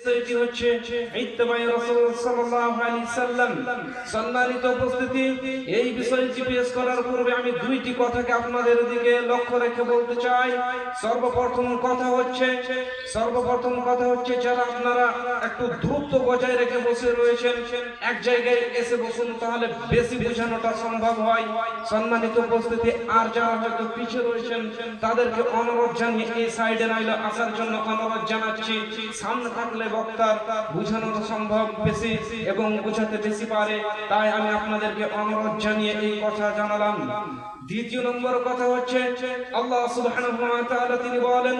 বিষয়টি হচ্ছে ইত্তেবায়ে রাসূল সাল্লাল্লাহু আলাইহি সাল্লাম। সম্মানিত উপস্থিতি, এই বিষয়টি পেশ করার পূর্বে আমি দুইটি কথাকে আপনাদের দিকে লক্ষ্য রেখে বলতে চাই। সর্বপ্রথম কথা হচ্ছে যারা আপনারা একটু দূরত্ব বজায় রেখে বসে রয়েছেন, এক জায়গায় এসে বসুন, তাহলে বেশি বোঝানোটা সম্ভব হয়। সম্মানিত উপস্থিতি, আর যারা হয়তো পিছিয়ে রয়েছেন তাদেরকে অনুরোধ জানিয়ে এই সাইডে নাইলে আসার জন্য অনুরোধ জানাচ্ছি। সামনে থাকলে বক্তার বোঝানো সম্ভব বেশি এবং বোঝাতে বেশি পারে, তাই আমি আপনাদেরকে অনুরোধ জানিয়ে এই কথা জানালাম। দ্বিতীয় নম্বর কথা হচ্ছে আল্লাহ সুবহানাহু ওয়া তাআলা তিনি বলেন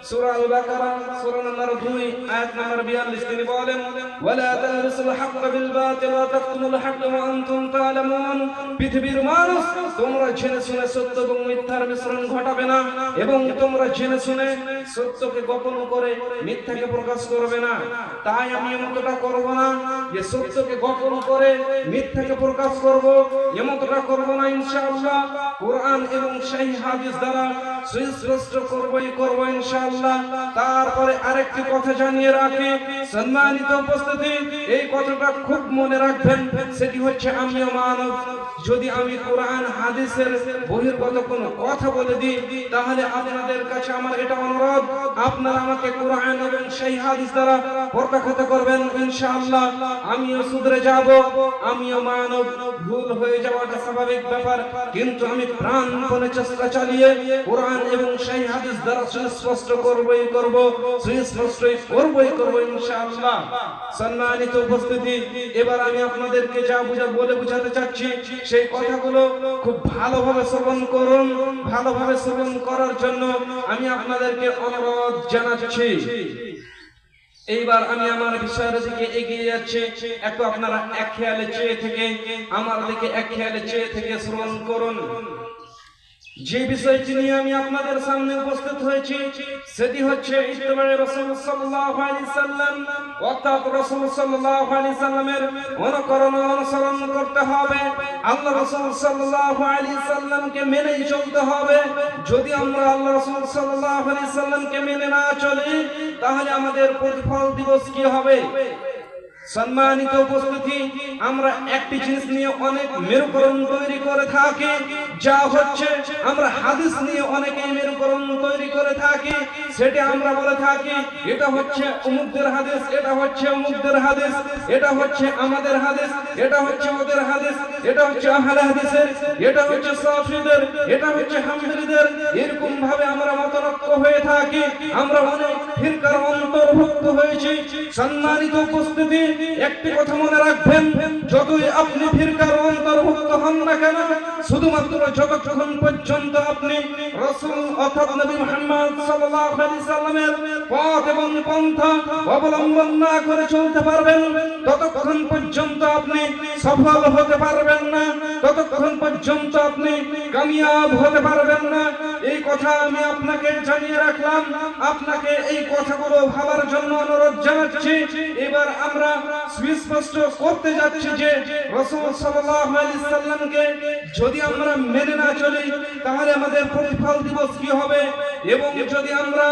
সূরা আল বাকারা সূরা নম্বর 2 আয়াত নম্বর 42 তিনি বলেন ওয়ালা তালবিসুল হাক্কা বিল বাতিল ওয়া তাকতুমুল হাক্কা ওয়া আনতুম তা'লামুন। পৃথিবীর মানুষ, তোমরা জেনে শুনে সত্য এবং মিথ্যার মিশ্রণ ঘটাবে না এবং তোমরা জেনে শুনে সত্যকে গোপন করে মিথ্যাকে প্রকাশ করবে না। তাই আমি এমনটা করব না যে সত্যকে গোপন করে মিথ্যাকে প্রকাশ করব, এমনটা করব না ইনশাআল্লাহ। কোরআন এবং সহিহ হাদিস দ্বারা সুস্পষ্ট করব ইনশাআল্লাহ। তারপরে আরেকটি কথা জানিয়ে রাখি, সম্মানিত উপস্থিতি, এই কথাটা খুব মনে রাখবেন, সেটি হচ্ছে আমিও মানব। যদি আমি কোরআন হাদিসের বহির্গত কোনো কথা বলে দিই, তাহলে আপনাদের কাছে আমার এটা অনুরোধ, আপনারা আমাকে কোরআন এবং সহিহ হাদিস দ্বারা প্রত্যাখ্যাত করবেন ইনশাআল্লাহ। আমিও শুধরে যাব, আমিও মানব, ভুল হয়ে যাওয়াটা স্বাভাবিক ব্যাপার, কিন্তু আমি প্রাণপণে চেষ্টা চালিয়ে কোরআন এবং সহিহ হাদিস দ্বারা সুস্পষ্ট করবই করব ইনশাআল্লাহ। সম্মানিত উপস্থিতি, এবার আমি আপনাদেরকে যা বলে বুঝাতে চাচ্ছি সেই কথাগুলো খুব ভালোভাবে শ্রবণ করুন। ভালোভাবে শ্রবণ করার জন্য আমি আপনাদেরকে অনুরোধ জানাচ্ছি। এইবার আমি আমার বিষয়ের দিকে এগিয়ে যাচ্ছি, একটু আপনারা এক খেয়ালে চেয়ে থেকে আমার দিকে এক খেয়ালে চেয়ে থেকে শ্রবণ করুন। যে বিষয়টি নিয়ে আমি আপনাদের সামনে উপস্থিত হয়েছি সেটি হচ্ছে ইত্তেবায়ে রাসূল সাল্লাল্লাহু আলাইহি সাল্লাম, অর্থাৎ রাসূল সাল্লাল্লাহু আলাইহি সাল্লামের অনুসরণ করতে হবে। আল্লাহ রাসূল সাল্লাল্লাহু আলাইহি সাল্লামকে মেনেই চলতে হবে। যদি আমরা আল্লাহ রাসূল সাল্লাল্লাহু আলাইহি সাল্লামকে মেনে না চলি, তাহলে আমাদের প্রতিফল দিবস কি হবে? সম্মানিত উপস্থিতি, আমরা একটি জিনিস নিয়ে অনেক মেরুকরণ তৈরি করে থাকি, যা হচ্ছে আমরা হাদিস নিয়ে অনেকেই মেরুকরণ তৈরি করে থাকি। সেটা আমরা বলে থাকি এটা হচ্ছে অমুকদের হাদিস, এটা হচ্ছে অমুকদের হাদিস, এটা হচ্ছে আমাদের হাদিস, এটা হচ্ছে ওদের হাদিস, এটা হচ্ছে আহলে হাদিসের, এটা হচ্ছে সাফিদের, এটা হচ্ছে হাম্বলীদের। এরকম ভাবে আমরা মতনৈক্য হয়ে থাকি, আমরা অনেক ফিরকার অন্তর্ভুক্ত হয়েছি। সম্মানিত উপস্থিতি, একটি কথা মনে রাখবেন, যতই আপনি ফিরকার অন্তর্ভুক্ত হন না কেন, শুধুমাত্র যতক্ষণ পর্যন্ত আপনি রাসূল অর্থাৎ নবী মুহাম্মদ সাল্লাল্লাহু আলাইহি সাল্লামের পথ এবং পন্থা অবলম্বন না করে চলতে পারবেন, ততক্ষণ পর্যন্ত আপনি সফল হতে পারবেন না, ততক্ষণ পর্যন্ত আপনি কামিয়াব হতে পারবেন না। এই কথা আমি আপনাকে জানিয়ে রাখলাম, আপনাকে এই কথাগুলো ভাবার জন্য অনুরোধ জানাচ্ছি। এবার আমরা সুস্পষ্ট করতে যাচ্ছি যে রাসূল সাল্লাল্লাহু আলাইহি সাল্লামকে যদি আমরা মেনে না চলি, তাহলে আমাদের প্রতিফল দিবস কি হবে? এবং যদি আমরা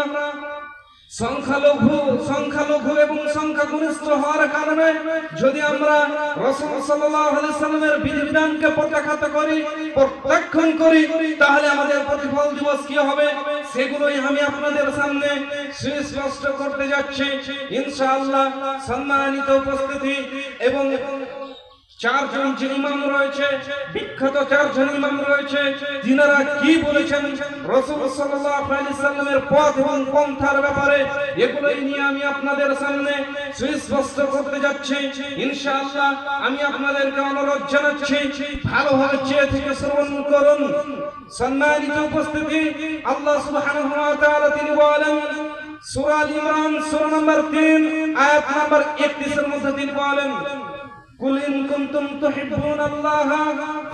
সংখ্যালঘু এবং সংখ্যাগরিষ্ঠ হওয়ার কারণে যদি আমরা রাসূল সাল্লাল্লাহু আলাইহি সাল্লামের বিধিবিধানকে প্রত্যাখ্যান করি, তাহলে আমাদের প্রতিফল দিবস কি হবে? সেগুলোই আমি আপনাদের সামনে সুস্পষ্ট করতে যাচ্ছি ইনশাআল্লাহ। সম্মানিত উপস্থিতি, এবং চারজন যে ইমাম রয়েছে, বিখ্যাত চারজন ইমাম রয়েছে, যিনারা কি বলেছেন রাসূল সাল্লাল্লাহু আলাইহি সাল্লামের পথ এবং পন্থার ব্যাপারে, এগুলোই নিয়ে আমি আপনাদের সামনে সুস্পষ্ট করতে যাচ্ছি ইনশাআল্লাহ। আমি আপনাদেরকে অনুরোধ জানাচ্ছি, ভালোভাবে চেয়ে থেকে শ্রবণ করুন। সম্মানিত উপস্থিতি, আল্লাহ সুবহানাহু ওয়া তাআলা তিনি বলেন সূরা আল ইমরান সূরা নম্বর 3 আয়াত নম্বর 31 এর মধ্যে তিনি বলেন قل إن كنتم تحبون الله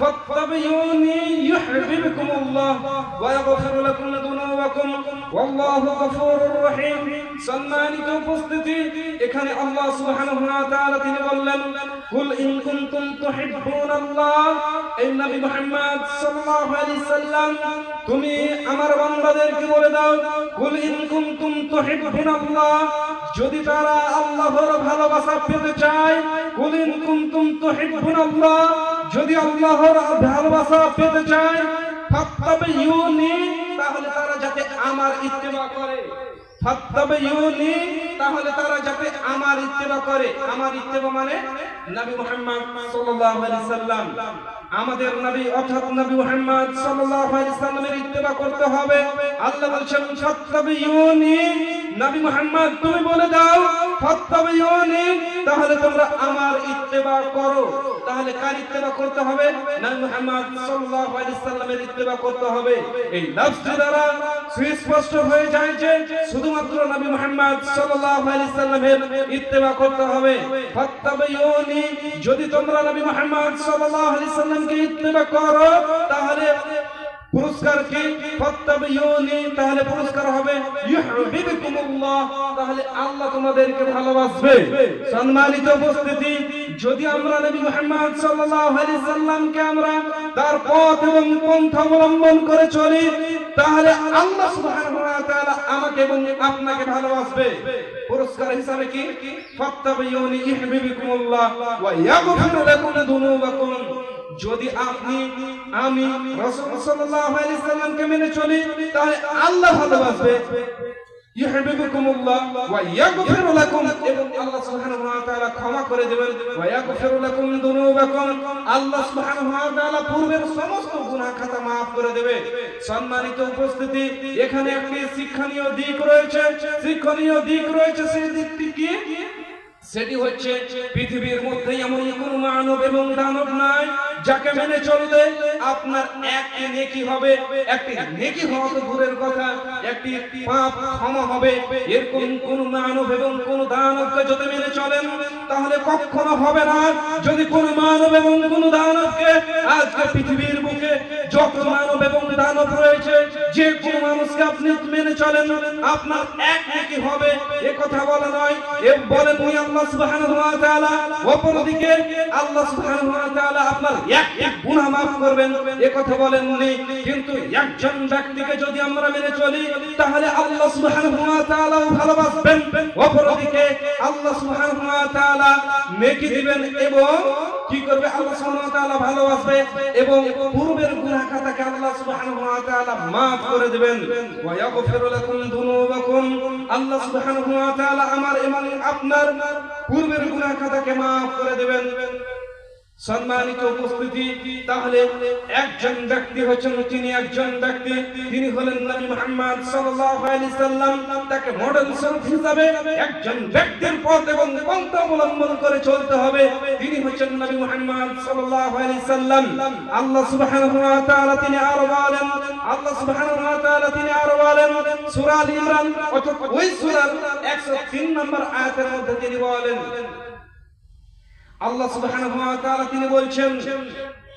فاتبعوني يحببكم الله ويغفر لكم ذنوبكم والله غفور رحيم। সম্মানিত উপস্থিতি, এখানে আল্লাহ সুবহানাহু ওয়া তাআলা তিনি বললেন কুল ইন কুনতুম তুহিব্বুনাল্লাহ, এই নবী মুহাম্মদ সাল্লাল্লাহু আলাইহি সাল্লাম তুমি আমার বান্দাদেরকে বলে দাও কুল ইন কুনতুম তুহিব্বুনাল্লাহ, যদি তারা আল্লাহর ভালোবাসা পেতে চায়, কুল ইন কুনতুম তুহিব্বুনাল্লাহ, যদি আল্লাহর ভালোবাসা পেতে চায়, ফাত্তাবিউনি, তাহলে তারা যাতে আমার ইত্তেবা করে, ফাত্তাবিউনি, তাহলে তারা যাতে আমার ইত্তেবা করে। আমার ইত্তেবা মানে নবী মুহাম্মদ সাল্লাল্লাহু আলাইহি সাল্লাম, আমাদের নবী অর্থাৎ নবী মুহাম্মদ সাল্লাল্লাহু আলাইহি সাল্লামের ইত্তেবা করতে হবে। আল্লাহ বলছেন ফাত্তাবিউনি, নবী মুহাম্মদ তুমি বলে দাও ফাত্তাবিউনি, তাহলে তোমরা আমার ইত্তেবা করো। তাহলে কার ইত্তেবা করতে হবে? নবী মুহাম্মদ সাল্লাল্লাহু আলাইহি সাল্লামের ইত্তেবা করতে হবে। এই লফজ দ্বারা সুস্পষ্ট হয়ে যায় যে শুধুমাত্র নবী মুহাম্মদ সাল্লাল্লাহু আলাইহি সাল্লামের ইত্তেবা করতে হবে। ফাত্তাবিউনি, যদি তোমরা নবী মুহাম্মদ সাল্লাল্লাহু আলাইহি সাল্লামকে ইত্তেবা করো তাহলে পুরস্কার কি? ফাত্তাবিউনি, তাহলে পুরস্কার হবে ইউহিব্বুকুমুল্লাহ, তাহলে আল্লাহ তোমাদেরকে ভালোবাসবে। সম্মানিত উপস্থিতি, যদি আমরা নবী মুহাম্মদ সাল্লাল্লাহু আলাইহি সাল্লামকে আমরা তার পথ এবং পন্থা অবলম্বন করে চলি, তাহলে আল্লাহ সুবহানাহু ওয়া তাআলা আমাকে এবং আপনাকে ভালোবাসবে। পুরস্কার হিসাবে কি? ফাত্তাবিউনি ইউহিব্বুকুমুল্লাহ ওয়া ইয়াগফির লাকুম যুনুবাকুম, যদি আমি রাসূল সাল্লাল্লাহু আলাইহি সাল্লামকে মেনে চলি তাহলে আল্লাহ ভালোবাসবে। ইউহিব্বুকুমুল্লাহ ওয়া ইয়াগফিরু লাকুম, এবং আল্লাহ সুবহানাহু ওয়া তাআলা ক্ষমা করে দেবেন। ওয়া ইয়াগফিরু লাকুম যুনুবাকুম, আল্লাহ সুবহানাহু ওয়া তাআলা পূর্বের সমস্ত গুনাহ খাতা maaf করে দেবে। সম্মানিত উপস্থিতি, এখানে একটি শিক্ষণীয় দিক রয়েছে, সেই দিকটি কি? সেটি হচ্ছে পৃথিবীর মধ্যে এমন কোন মানব এবং দানব নাই যাকে মেনে চললে আপনার একটি নেকি হবে, একটি নেকি হওয়া তো দূরের কথা, একটি পাপ ক্ষমা হবে। এরকম কোন মানব এবং কোন দানবকে যদি মেনে চলেন তাহলে কখনো হবে না। যদি কোন মানব এবং কোন দানবকে আজকে পৃথিবীর বুকে যত মানব এবং দানব রয়েছে, যে কোন মানুষকে আপনি মেনে চলেন আপনার এক নেকি হবে, এ কথা বলা নয়। এ বলেন আল্লাহ সুবহানাহু ওয়া তাআলা, অপরদিকে আল্লাহ সুবহানাহু ওয়া তাআলা আপনার একটি গুনাহ maaf করবেন, এ কথা বলেননি। কিন্তু একজন ব্যক্তিকে যদি আমরা মেনে চলি তাহলে আল্লাহ সুবহানাহু ওয়া তাআলাও ভালোবাসবেন, অপরদিকে আল্লাহ সুবহানাহু ওয়া তাআলা নেকি দিবেন এবং কি করবে? আল্লাহ সুবহানাহু ওয়া তাআলা ভালোবাসবে এবং পূর্বের গুনাহ খাতাকে আল্লাহ সুবহানাহু ওয়া তাআলা maaf করে দিবেন। ওয়া ইয়াগফিরু লাকুম যুনুবাকুম, আল্লাহ সুবহানাহু ওয়া তাআলা আমার এবং আপনার পূর্বের গুনাহ খাতাকে maaf করে দেবেন। সম্মানিত উপস্থিতি, তাহলে একজন ব্যক্তি হচ্ছেন, তিনি হলেন নবী মুহাম্মদ সাল্লাল্লাহু আলাইহি সাল্লাম। তাকে মডেল হিসাবে একজন ব্যক্তির পথ এবং পন্থা অবলম্বন করে চলতে হবে, তিনি হচ্ছেন নবী মুহাম্মদ সাল্লাল্লাহু আলাইহি সাল্লাম। আল্লাহ সুবহানাহু ওয়া তাআলা তিনি আরো বলেন সূরা আল ইমরান অর্থাৎ ওই সূরার 103 নম্বর আয়াতের মধ্যে তিনি বলেন, আল্লাহ সুবহানাহু ওয়া তাআলা তিনি বলছেন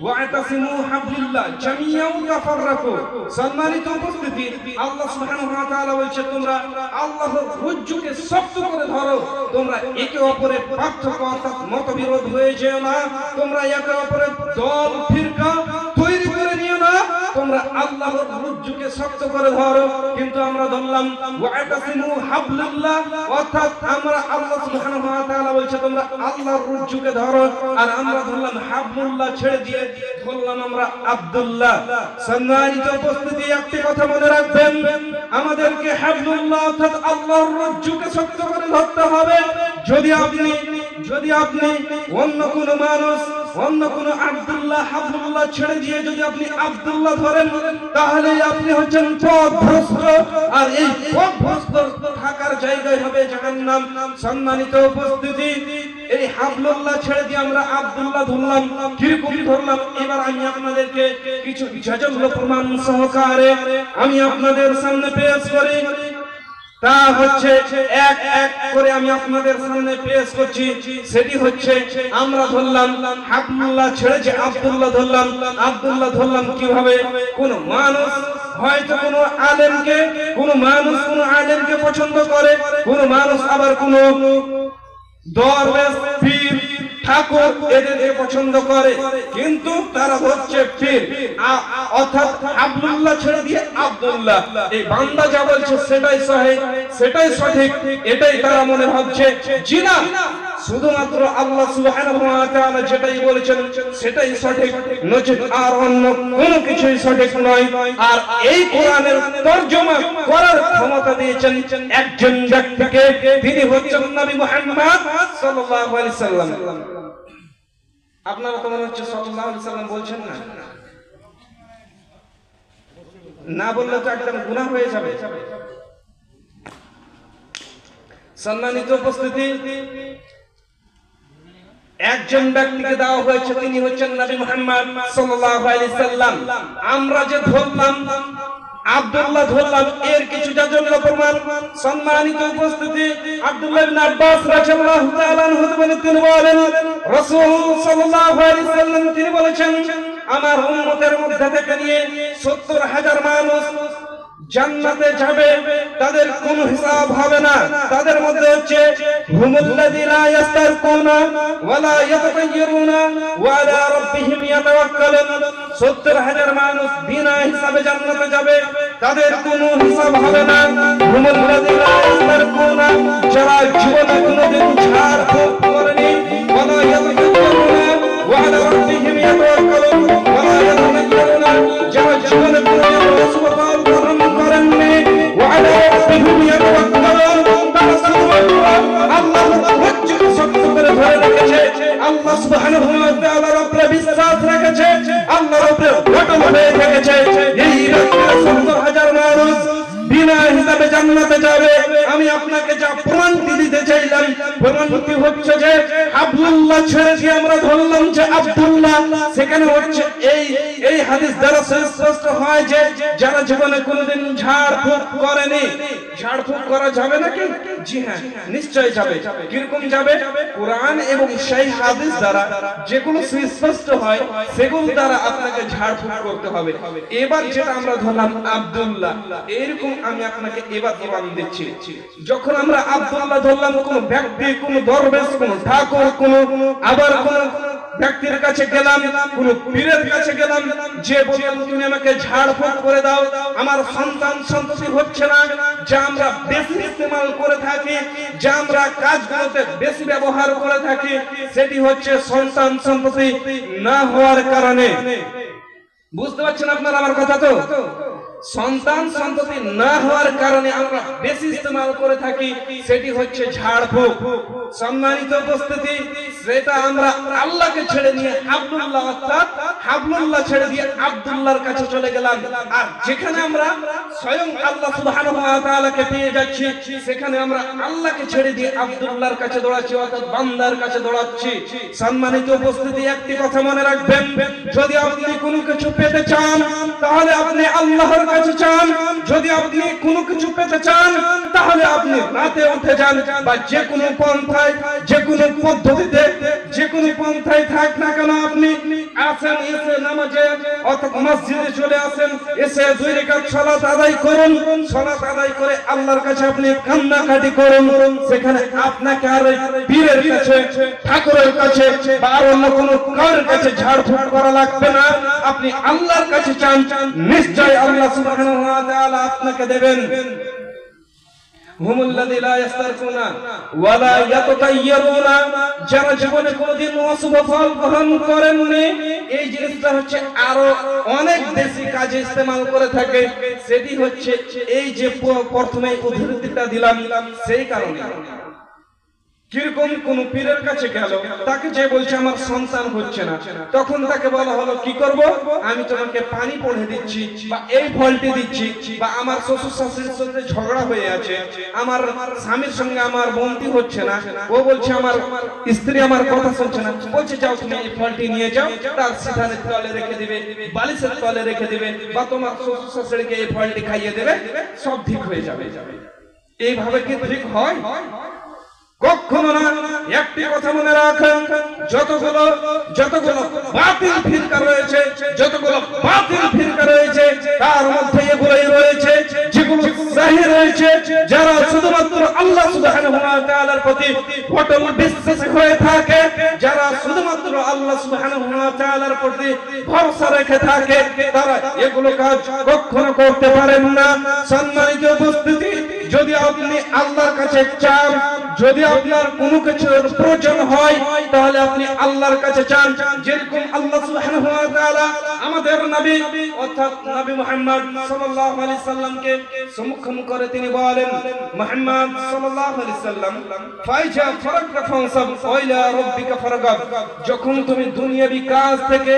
ওয়া'তাসিমু হাবলিল্লাহ জামিয়ান তাফাররাকু। সম্মানিত উপস্থিতি, আল্লাহ সুবহানাহু ওয়া তাআলা বলছেন তোমরা আল্লাহর রজ্জুকে শক্ত করে ধরো, তোমরা একে অপরের পার্থক্য অর্থাৎ মতবিরোধ হয়ে যেও না, তোমরা একে অপরের দল ফিরকা তৈরি করে নিও না, তোমরা আল্লাহর রজ্জুকে শক্ত করে ধরো। কিন্তু আমরা ধরলাম ওয়া'তাসিমু হাবলিল্লাহ, অর্থাৎ আমরা আল্লাহ সুবহানাহু ওয়া তাআলা বলছে তোমরা আল্লাহর রজ্জুকে ধরো, আর আমরা ধরলাম হাবলুল্লাহ ছেড়ে দিয়ে ধরলাম আমরা আব্দুল্লাহ। সম্মানিত উপস্থিতি, একটি কথা মনে রাখবেন, আমাদেরকে হাবলুল্লাহ অর্থাৎ আল্লাহর রজ্জুকে শক্ত করে ধরতে হবে। যদি আপনি অন্য কোন মানুষ, অন্য কোন আব্দুল্লাহ হাবলুল্লাহ ছেড়ে দিয়ে যদি আপনি আব্দুল্লাহ ধরেন তাহলে আপনি হচ্ছেন পথভ্রষ্ট, আর এই পথভ্রষ্ট থাকার জায়গায় হবে জাহান্নাম। সম্মানিত উপস্থিতি, এই হাবলুল্লাহ ছেড়ে দিয়ে আমরা আব্দুল্লাহ ধরলাম, কিরকম ধরলাম? এবার আমি আপনাদেরকে কিছু জাজল প্রমাণ সহকারে আমি আপনাদের সামনে পেশ করি। তা হচ্ছে এক এক করে আমি আপনাদের সামনে পেশ করছি। সেটি হচ্ছে আমরা ধরলাম হাবলুল্লাহ ছেড়ে যে আব্দুল্লাহ ধরলাম। আব্দুল্লাহ ধরলাম কিভাবে? কোন মানুষ হয়তো কোন আলেমকে পছন্দ করে, কোন মানুষ আবার কোন দরবেশ পীর ঠাকুর এদেরকে পছন্দ করে, কিন্তু তারা হচ্ছে পীর। অর্থাৎ আব্দুল্লাহ ছেড়ে দিয়ে আব্দুল্লাহ, এই বান্দা যা বলছে সেটাই সহিহ, সেটাই সঠিক, এটাই তারা মনে ভাবছে। জি না, শুধুমাত্র আল্লাহ সুবহানাহু ওয়া তাআলা যেটাই বলেছেন সেটাই সঠিক, নচেত আর অন্য কোনো কিছুই সঠিক নয়। আর এই কোরআনের তরজমা করার ক্ষমতা দিয়েছেন একজন ব্যক্তিকে, তিনি হচ্ছেন নবী মুহাম্মদ সাল্লাল্লাহু আলাইহি সাল্লাম। আপনারা তো মনে হচ্ছে সাল্লাল্লাহু আলাইহি সাল্লাম বলছেন না, না বললে তো একদম গুনাহ হয়ে যাবে। সম্মানিত উপস্থিতি, একজন ব্যক্তিকে দেওয়া হয়েছে, তিনি হচ্ছেন নবী মুহাম্মদ সাল্লাল্লাহু আলাইহি সাল্লাম। আমরা যে ধরলাম আব্দুল্লাহ ধরলাম, এর কিছু যাজন্য প্রমাণ। সম্মানিত উপস্থিতি, আব্দুল্লাহ ইবনে আব্বাস রাদিয়াল্লাহু তাআলা আনহু তিনি বলেন, রাসূল সাল্লাল্লাহু আলাইহি সাল্লাম তিনি বলেছেন, আমার উম্মতের মধ্যে থেকে নিয়ে ৭০,০০০ মানুষ জান্নাতে যাবে, তাদের কোনো হিসাব হবে না। তাদের মধ্যে হচ্ছে হুমুল্লাযীনা ইস্তারকুনা ওয়ালা ইয়াতাতায়্যারুনা ওয়া আলা রাব্বিহিম ইয়াতাওয়াক্কালুন। ৭০,০০০ মানুষ বিনা হিসাবে জান্নাতে যাবে, তাদের কোনো হিসাব হবে না। হুমুল্লাযীনা ইস্তারকুনা, যারা জীবনে কোনোদিন ঝাড়ফুঁক করেনি, ওয়ালা ইয়াতাতায়্যারুনা ওয়া আলা রাব্বিহিম ইয়াতাওয়াক্কালুন, ওয়ালা ইয়াতাতায়্যারুনা, যারা জীবনে কোনোদিন রাসূলুল্লাহ করেননি, ওয়া আলা রাব্বিহিম ইয়াতাওয়াক্কালুন, তারা আল্লাহর ওয়াজ্জকে শক্ত করে ধরে রেখেছে, আল্লাহ সুবহানাহু ওয়া তাআলার উপরে বিশ্বাস রেখেছে, আল্লাহর উপরে অটল হয়ে থেকেছে। এই রকম ৭০,০০০ মানুষ বিনা হিসাবে জান্নাতে যাবে। আমি আপনাকে যা প্রমাণটি দিতে চাইলাম, প্রমাণটি হচ্ছে যে আব্দুল্লাহ ছেড়ে দিয়ে আমরা ধরলাম যে আব্দুল্লাহ, সেখানে হচ্ছে এই হাদিস দ্বারা স্পষ্ট হয় যে যারা জীবনে কোনোদিন ঝাড়ফুঁক করেনি। ঝাড়ফুঁক করা যাবে নাকি? জি হ্যাঁ, নিশ্চয় যাবে। কিরকম যাবে? কোরআন এবং সেই হাদিস দ্বারা যেগুলো সুস্পষ্ট হয় সেগুলো দ্বারা আপনাকে ঝাড়ফুঁক করতে হবে। এবার যেটা আমরা ধরলাম আব্দুল্লাহ, এরকম আমি আপনাকে এবার প্রমাণ দিচ্ছি। যখন আমরা আব্দুল্লাহ ধরলাম, কোন ব্যক্তি, কোন দরবেশ, কোন ঠাকুর, কোন আবার কোন ব্যক্তির কাছে গেলাম, কোন পীরের কাছে গেলাম, যে বললাম তুমি আমাকে ঝাড়ফুঁক করে দাও, আমার সন্তান সন্ততি হচ্ছে না, যা আমরা বেশি ইস্তেমাল করে থাকি, যা আমরা কাজগুলোতে বেশি ব্যবহার করে থাকি, সেটি হচ্ছে সন্তান সন্ততি না হওয়ার কারণে। বুঝতে পারছেন আপনারা আমার কথা? তো সন্তান সন্ততি না হওয়ার কারণে আমরা বেশি ইস্তেমাল করে থাকি, সেটি হচ্ছে ঝাড়ফুঁক। সম্মানিত উপস্থিতি, সেটা আমরা আল্লাহকে ছেড়ে নিয়ে আব্দুল্লাহ, অর্থাৎ হাবলুল্লাহ ছেড়ে দিয়ে আব্দুল্লাহর কাছে চলে গেলাম। আর যেখানে আমরা স্বয়ং আল্লাহ সুবহানাহু ওয়া তাআলাকে পেয়ে যাচ্ছি, সেখানে আমরা আল্লাহকে ছেড়ে দিয়ে আব্দুল্লাহর কাছে দৌড়াচ্ছি, অর্থাৎ বান্দার কাছে দৌড়াচ্ছি। সম্মানিত উপস্থিতি, একটি কথা মনে রাখবেন, যদি আপনি কোনো কিছু পেতে চান তাহলে আপনি আল্লাহর কাছে চান। যদি আপনি কোনো কিছু পেতে চান তাহলে আপনি রাতে উঠে যান, বা যে কোনো পন্থায়, যে কোনো পদ্ধতিতে, যে কোনো পন্থায় থাক না কেন, আপনি আসেন, এসে নামাজে অর্থাৎ মসজিদে চলে আসেন, এসে 2 রাকাত সালাত আদায় করুন। সালাত আদায় করে আল্লাহর কাছে আপনি কান্নাকাটি করুন। সেখানে আপনাকে আর পীরের কাছে, ঠাকুরের কাছে বা আর অন্য কোনো কারোর কাছে ঝাড়ফুঁক করা লাগবে না। আপনি আল্লাহর কাছে চান, নিশ্চয় আল্লাহ সুবহানাহু ওয়া তাআলা আপনাকে দেবেন। হুমুল্লাযীনা লা ইস্তারকুনা ওয়া লা ইয়াতাতায়্যারুনা, যারা জীবনে কোনোদিন অশুভ ফল গ্রহণ করেননি। এই জিনিসটা হচ্ছে আরো অনেক বেশি কাজে ইস্তেমাল করে থাকে, সেটি হচ্ছে এই যে প্রথমে উদ্ধৃতিটা দিলাম, সেই কারণে। কিরকম? কোন পীরের কাছে গেল, তাকে যে বলছে আমার সন্তান হচ্ছে না, তখন তাকে বলা হলো কি করব? আমি তোমাকে পানি পড়ে দিচ্ছি, বা এই ফলটি দিচ্ছি, বা আমার শ্বশুর শাশুড়ির সাথে ঝগড়া হয়ে আছে, আমার স্বামীর সঙ্গে আমার বন্দি হচ্ছে না, ও বলছে আমার স্ত্রী আমার কথা শুনছে না, বলছে যাও তুমি এই ফলটি নিয়ে যাও, তার সিঁড়ির তলে রেখে দিবে, বালিশের তলে রেখে দিবে, বা তোমার শ্বশুর শাশুড়িকে এই ফলটি খাইয়ে দেবে, সব ঠিক হয়ে যাবে। এইভাবে কি ঠিক হয়? কখনো না। একটি কথা মনে রাখেন, যতগুলো বাতিল ফিরকা রয়েছে, তার মধ্যে এগুলোই রয়েছে যেগুলো জাহির রয়েছে। যারা শুধুমাত্র আল্লাহ সুবহানাহু ওয়া তাআলার প্রতি অটল বিশ্বাসী হয়ে থাকে, যারা শুধুমাত্র আল্লাহ সুবহানাহু ওয়া তাআলার প্রতি ভরসা রেখে থাকে, তারা এগুলো কাজ কখনো করতে পারেন না। সম্মানিত উপস্থিতি, যদি আপনি আল্লাহর কাছে চান, যদি আপনার কোনো কিছুর প্রয়োজন হয়, তাহলে আপনি আল্লাহর কাছে চান। যেরকম আল্লাহ সুবহানাহু ওয়া তাআলা আমাদের নবী অর্থাৎ নবী মুহাম্মদ সাল্লাল্লাহু আলাইহি সাল্লামকে সম্মুখীন করে তিনি বলেন, মুহাম্মদ সাল্লাল্লাহু আলাইহি সাল্লাম, ফাইজা ফারাগতা ফানসাব ওয়া ইলা রাব্বিকা ফারগাব। যখন তুমি দুনিয়াবি কাজ থেকে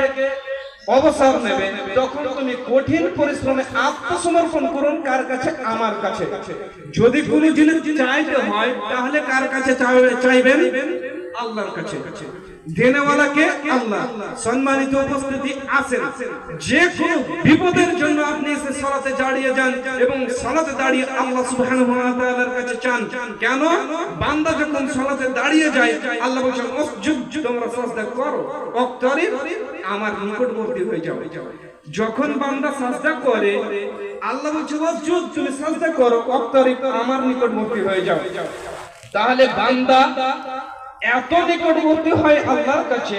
অবসর নেবে, তখন তুমি কঠিন পরিশ্রমে আত্মসমর্পণ করুন। কার কাছে? আমার কাছে। যদি কোনো জিনিস চাইতে হয়, তাহলে কার কাছে চাইবেন? আল্লাহর কাছে। দেনেওয়ালাকে আল্লাহ। সম্মানিত উপস্থিতি, আছেন যে কোনো বিপদের জন্য আপনি এসে সালাতে দাঁড়িয়ে যান এবং সালাতে দাঁড়িয়ে আল্লাহ সুবহানাহু ওয়া তাআলার কাছে চান। কেন? বান্দা যখন সালাতে দাঁড়িয়ে যায়, আল্লাহ বলেন উসজুদ, তোমরা সাজদা করো, ওয়াক্তারিব, আমার নিকটবর্তী হয়ে যাও। যখন বান্দা সাজদা করে, আল্লাহ বলছে উসজুদ, তুমি সাজদা করো, ওয়াক্তারিব, আমার নিকটবর্তী হয়ে যাও। তাহলে বান্দা এত নিকটবর্তী হয় আল্লাহর কাছে,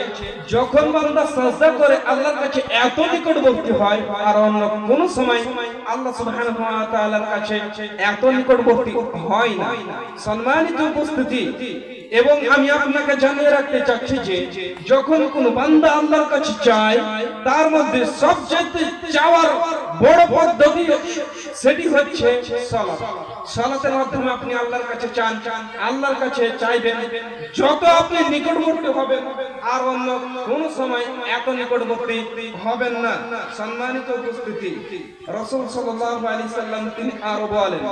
যখন বান্দা সাজদা করে আল্লাহর কাছে এত নিকটবর্তী হয়, আর অন্য কোন সময় আল্লাহ সুবহানাহু ওয়া তাআলার কাছে এত নিকটবর্তী হয় না। সম্মানিত উপস্থিতি, এবং আমি আপনাকে জানিয়ে রাখতে চাচ্ছি যে যখন কোন বান্দা আল্লাহর কাছে চায়, তার মধ্যে সবচেয়ে চাওয়ার বড় পদ্ধতি সেটি হচ্ছে সালাত। সালাতের মাধ্যমে আপনি আল্লাহর কাছে চান, আল্লাহর কাছে চাইবেন। যত আপনি নিকটবর্তী হবেন, আর অন্য কোন সময় এত নিকটবর্তী হবেন না। সম্মানিত উপস্থিতি, রাসূল সাল্লাল্লাহু আলাইহি সাল্লাম তিনি আরো বলেন,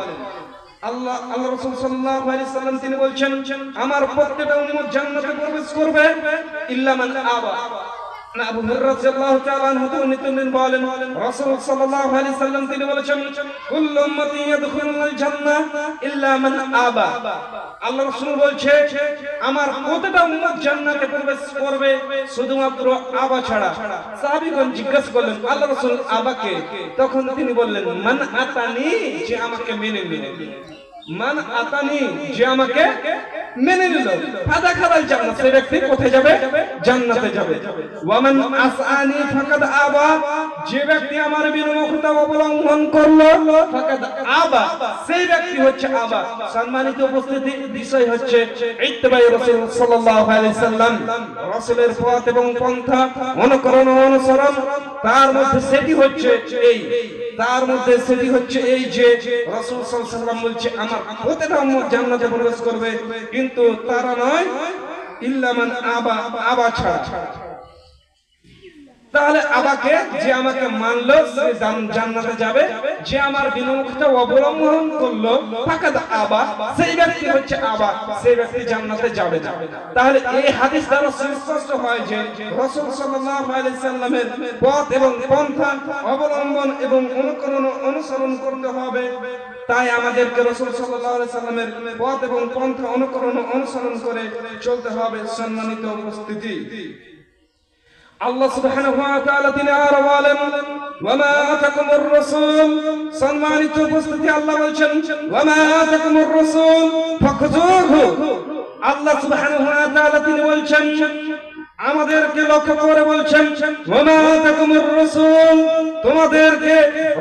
আল্লাহ রাসূল সাল্লাল্লাহু আলাইহি সাল্লাম তিনি বলছেন, আমার প্রত্যেকটা উম্মত জান্নাতে প্রবেশ করবে ইল্লা মান আবা। আবু হুরায়রা রাদিয়াল্লাহু তাআলা আনহু তিনি বলেন, রাসূল সাল্লাল্লাহু আলাইহি সাল্লাম তিনি বলেছেন, কুল্লু উম্মতি ইয়াদখুলুল জান্নাহ ইল্লা মান আবা। আল্লাহ রাসূল বলছে, আমার প্রত্যেকটা উম্মত জান্নাতে প্রবেশ করবে শুধুমাত্র আবা ছাড়া। সাহাবীগণ জিজ্ঞাসা করলেন, আল্লাহ রাসূল আবাকে? তখন তিনি বললেন, মান আতানি, যে আমাকে মেনে নিল। মান আতানি, যে আমাকে মেনে নিল, ফাদাখালাল জান্নাত, সেই ব্যক্তি কোথায় যাবে? জান্নাতে যাবে। ওয়া মান আসআনি ফাকাদ আবা, যে ব্যক্তি আমার বিমুখতা অবলম্বন করলো, ফাকাদ আবা, সেই ব্যক্তি হচ্ছে আবা। সম্মানিত উপস্থিতি, বিষয় হচ্ছে ইত্তিবাই রাসূল সাল্লাল্লাহু আলাইহি সাল্লাম, রাসূলের পথ এবং পন্থা অনুকরণ ও অনুসরণ। তার মধ্যে সেটি হচ্ছে এই যে রাসূল সাল্লাল্লাহু আলাইহি সাল্লাম বলছে, আমার প্রত্যেকটা উম্মত জান্নাতে প্রবেশ করবে, কিন্তু তারা নয় ইল্লা মান আবা, আবা ছাড়া। তাহলে আবাকে, যে আমাকে মানলো সে জান্নাতে যাবে, যে আমার বিমুখতা অবলম্বন করলো ফাকাদ আবা, সেই ব্যক্তি হচ্ছে আবা, সেই ব্যক্তি জান্নাতে যাবে না। তাহলে এই হাদিস দ্বারা স্পষ্ট হয় যে রাসূল সাল্লাল্লাহু আলাইহি সাল্লামের পথ এবং পন্থা অবলম্বন এবং অনুসরণ করতে হবে। তাই আমাদেরকে রাসূল সাল্লাল্লাহু আলাইহি সাল্লামের পথ এবং পন্থা অনুসরণ করে চলতে হবে। সম্মানিত উপস্থিতি, আল্লাহ সুবহানাহু ওয়া তাআলা তিনি আর বলেন, ওয়া মা আতাকুমুর রাসূল। সম্মানিত উপস্থিতি, আল্লাহ বলেন, ওয়া মা আতাকুমুর রাসূল ফাখুযুহু। আল্লাহ সুবহানাহু ওয়া তাআলা তিনি বলছেন, আমাদেরকে লক্ষ্য করে বলছেন, ওয়া মা আতাকুমুর রাসূল, তোমাদেরকে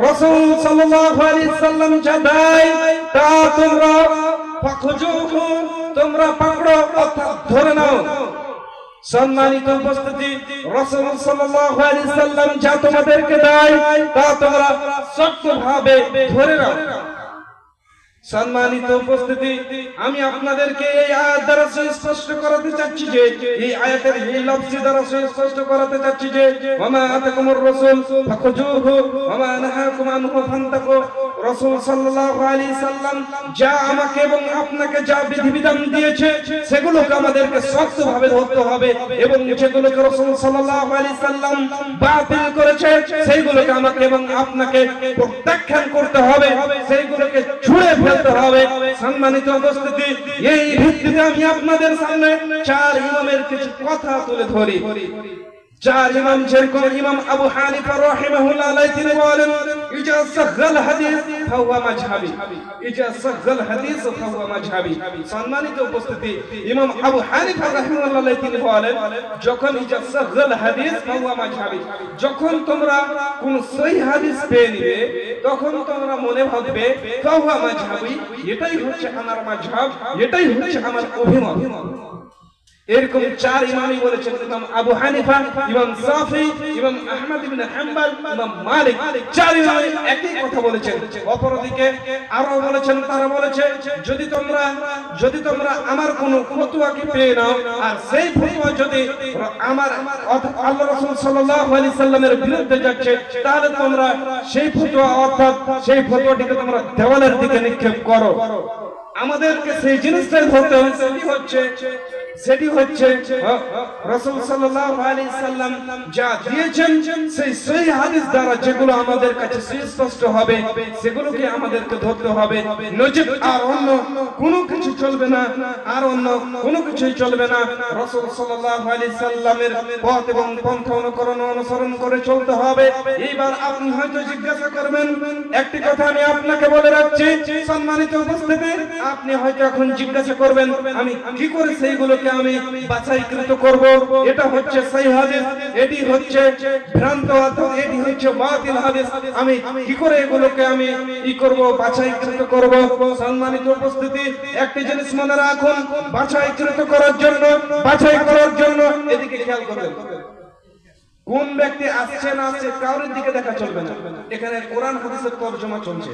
রাসূল সাল্লাল্লাহু আলাইহি সাল্লাম যা দেয় তা তোমরা ফাখুযুহু, তোমরা পাকড়ো, অর্থাৎ ধরে নাও। সম্মানিত উপস্থিতি, রাসূল সাল্লাল্লাহু আলাইহি সাল্লাম যা তোমাদেরকে দেয় তা তোমরা শক্তভাবে ধরে নাও। সম্মানিত উপস্থিতি, আমি আপনাদেরকে এই আয়াত দ্বারা স্পষ্ট করাতে চাচ্ছি যে, এই আয়াতের এই লফজ দ্বারা স্পষ্ট করাতে চাচ্ছি যে, ওয়া মা আতাকুমুর রাসূল ফাখুযুহু ওয়া মা নাহাকুম আনহু ফান্তাকু রাসূল সাল্লাল্লাহু আলাইহি সাল্লাম যা আমাকে এবং আপনাকে যা বিধিবিধান দিয়েছে সেগুলোকে আমাদেরকে শক্তভাবে ধরতে হবে এবং যেগুলোকে রাসূল সাল্লাল্লাহু আলাইহি সাল্লাম বাতিল করেছে সেইগুলোকে আমাকে এবং আপনাকে প্রত্যাখ্যান করতে হবে, সেইগুলোকে ছুঁড়ে ফেলতে হবে। সম্মানিত উপস্থিতি, এই ভিত্তিতে আমি আপনাদের সামনে চার ইমামের কিছু কথা তুলে ধরি। চার ইমাম, যেরকম ইমাম আবু হানিফা রাহিমাহুল্লাহ আলাইহি তিনি বলেন ইজা সাগাল হাদিস ফাহুয়া মাযহাবি, ইজা সাগাল হাদিস ফাহুয়া মাযহাবি। সম্মানিত উপস্থিতি, ইমাম আবু হানিফা রাহিমাহুল্লাহ আলাইহি তিনি বলেন যখন ইজা সাগাল হাদিস ফাহুয়া মাযহাবি, যখন তোমরা কোন সহিহ হাদিস পেয়ে নিবে তখন তোমরা মনে ভাববে ফাহুয়া মাযহাবি, এটাই হচ্ছে আমার মাযহাব, এটাই হচ্ছে আমার অভিমত। এরকম চার ইমামই বলেছেন, ইমাম আবু হানিফা, ইমাম শাফি, ইমাম আহমদ ইবনে হাম্বল, ইমাম মালিক, চার ইমাম একই কথা বলেছেন। অপরদিকে আরো বলেছেন, তারা বলেছে যদি তোমরা আমার কোন ফতোয়াকে পেয়ে নাও আর সেই ফতোয়া যদি আমার আল্লাহ রাসূল সাল্লাল্লাহু আলাইহি সাল্লামের বিরুদ্ধে যাচ্ছে তাহলে তোমরা সেই ফতোয়া অর্থাৎ সেই ফতোয়াটিকে তোমরা দেওয়ালের দিকে নিক্ষেপ করো। আমাদেরকে সেই জিনিসটাই ধরতে হবে, সেটি হচ্ছে রাসূল সাল্লাল্লাহু আলাইহি সাল্লাম যা দিয়েছেন সেই সহিহ হাদিস দ্বারা যেগুলো আমাদের কাছে সুস্পষ্ট হবে সেগুলোকে আমাদেরকে ধরতে হবে। নজিব আর অন্য কোনো কিছু চলবে না, আর অন্য কোনো কিছুই চলবে না। রাসূল সাল্লাল্লাহু আলাইহি সাল্লামের পথ এবং পন্থা অনুসরণ করে চলতে হবে। এইবার আপনি হয়তো জিজ্ঞাসা করবেন, একটি কথা আমি আপনাকে বলে রাখছি সম্মানিত উপস্থিতি, আপনি হয়তো এখন জিজ্ঞাসা করবেন আমি কি করে সেইগুলোকে আমি বাছাইকৃত করব, এটা হচ্ছে সহিহ হাদিস, এটি হচ্ছে ভ্রান্ত হাদিস, এটি হচ্ছে বাতিল হাদিস, আমি কি করে এগুলোকে আমি করব, বাছাইকৃত করব। সম্মানিত উপস্থিতি, একটি জিনিস মনে রাখুন, বাছাইকৃত করার জন্য এদিকে খেয়াল করবেন, কোন ব্যক্তি আসছে না আসছে কারোর দিকে দেখা চলবে না। এখানে কোরআন হাদিসের তরজমা চলছে,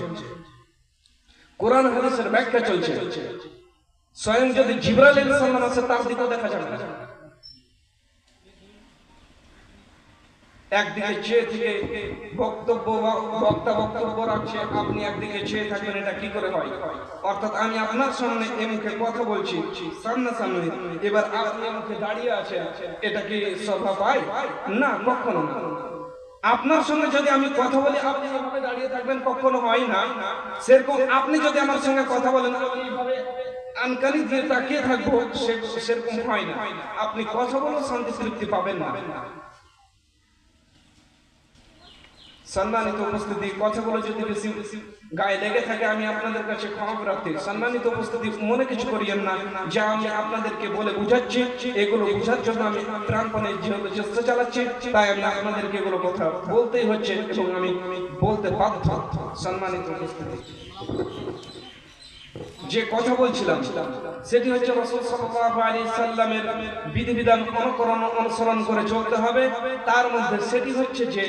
কোরআন হাদিসের ব্যাখ্যা চলছে। স্বয়ং যদি জিবরাইল আলাইহিস সালাম আসে তার দিকেও দেখা যাবে না। একদিকে চেয়ে থেকে বক্তব্য রাখছে, আপনি একদিকে চেয়ে থাকবেন, এটা কি করে হয়? অর্থাৎ আমি আপনার সামনে এ মুখে কথা বলছি সামনাসামনি, এবার আপনি মুখে দাঁড়িয়ে আছেন, এটা কি শোভা পায়? না, কখনো না। আপনার সঙ্গে যদি আমি কথা বলি আপনি এভাবে দাঁড়িয়ে থাকবেন, কখনো হয় না। সেরকম আপনি যদি আমার সঙ্গে কথা বলেন আমি এইভাবে আনকানি দিয়ে তাকিয়ে থাকবো, সেরকম হয় না। আপনি কথা বলে শান্তি তৃপ্তি পাবেন না। সম্মানিত উপস্থিতি, কথাগুলো যদি বেশি গায়ে লেগে থাকে আমি আপনাদের কাছে ক্ষমা প্রার্থী। সম্মানিত উপস্থিতি, মনে কিছু করিয়েন না, যা আমি আপনাদেরকে বলে বুঝাচ্ছি এগুলো বুঝার জন্য আমি প্রাণপণে যেহেতু চেষ্টা চালাচ্ছি তাই আমি আপনাদেরকে এগুলো কথা বলতেই হচ্ছে এবং আমি বলতে বাধ্য। সম্মানিত উপস্থিতি, যে কথা বলছিলাম সেটি হচ্ছে রাসূল সাল্লাল্লাহু আলাইহি সাল্লামের বিধিবিধান অনুসরণ করে চলতে হবে। তার মধ্যে সেটি হচ্ছে যে